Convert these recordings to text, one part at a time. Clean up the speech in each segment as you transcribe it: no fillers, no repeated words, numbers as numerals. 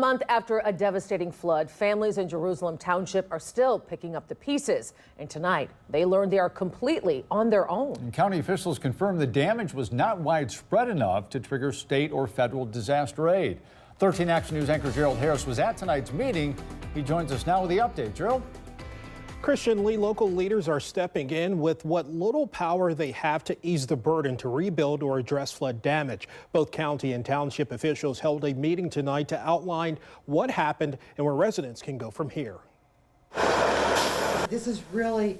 A month after a devastating flood, families in Jerusalem Township are still picking up the pieces. And tonight, they learned they are completely on their own. And county officials confirmed the damage was not widespread enough to trigger state or federal disaster aid. 13 Action News anchor Gerald Harris was at tonight's meeting. He joins us now with the update. Gerald? Christian Lee, local leaders are stepping in with what little power they have to ease the burden to rebuild or address flood damage. Both county and township officials held a meeting tonight to outline what happened and where residents can go from here. This is really,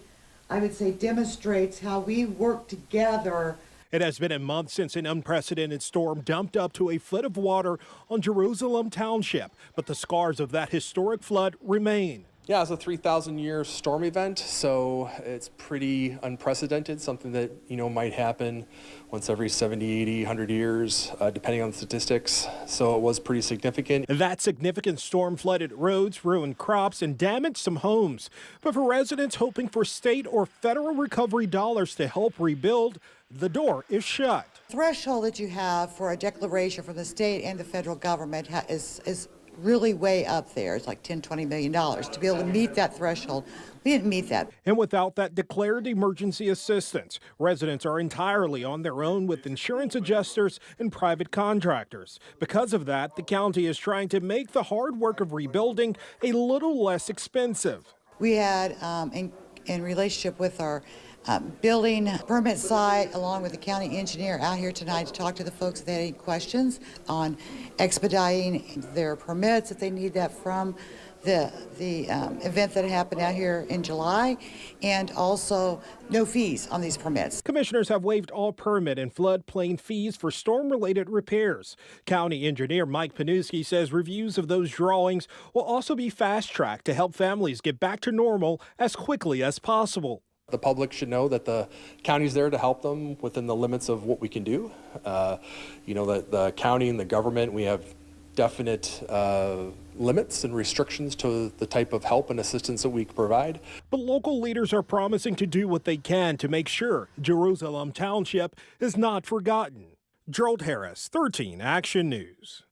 I would say, demonstrates how we work together. It has been a month since an unprecedented storm dumped up to a foot of water on Jerusalem Township, but the scars of that historic flood remain. Yeah, it's a 3,000-year storm event, so it's pretty unprecedented, something that, might happen once every 70, 80, 100 years, depending on the statistics. So it was pretty significant. That significant storm flooded roads, ruined crops, and damaged some homes. But for residents hoping for state or federal recovery dollars to help rebuild, the door is shut. The threshold that you have for a declaration from the state and the federal government is really way up there. It's like $10–20 million. To be able to meet that threshold, we didn't meet that. And without that declared emergency assistance, residents are entirely on their own with insurance adjusters and private contractors. Because of that, the county is trying to make the hard work of rebuilding a little less expensive. We had, in relationship with our building permit site, along with the county engineer, out here tonight to talk to the folks if they had any questions on expediting their permits, if they need that from the event that happened out here in July, and also no fees on these permits. Commissioners have waived all permit and floodplain fees for storm-related repairs. County engineer Mike Panuski says reviews of those drawings will also be fast-tracked to help families get back to normal as quickly as possible. The public should know that the county's there to help them within the limits of what we can do. The county and the government, we have definite limits and restrictions to the type of help and assistance that we provide. But local leaders are promising to do what they can to make sure Jerusalem Township is not forgotten. Gerald Harris, 13 Action News.